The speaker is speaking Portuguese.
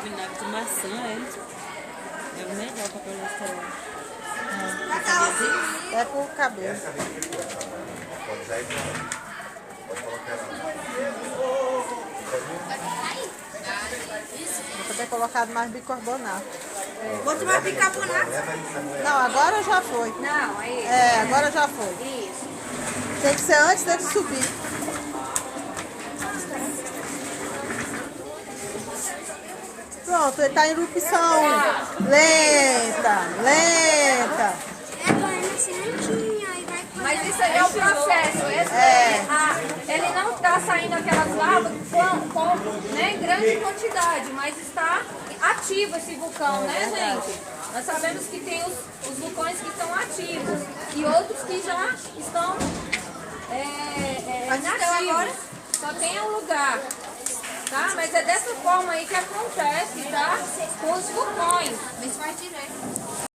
Vinagre de maçã, é o melhor para colesterol. É pro cabelo. Vou ter colocado mais bicarbonato. Vou tomar bicarbonato? Não, agora já foi. Não, é isso. É, agora já foi. Isso. Tem que ser antes dele subir. Pronto, ele tá em erupção. Lenta, lenta. É correndo assim lentinho, aí vai. Mas isso aí é o processo. Ele não está saindo aquelas lavas né, em grande quantidade, mas está ativo esse vulcão, né, gente? Nós sabemos que tem os vulcões que estão ativos e outros que já estão inativos. Só tem um lugar. Tá? Mas é dessa forma aí que acontece, tá? Com os vulcões. Vê se vai direito.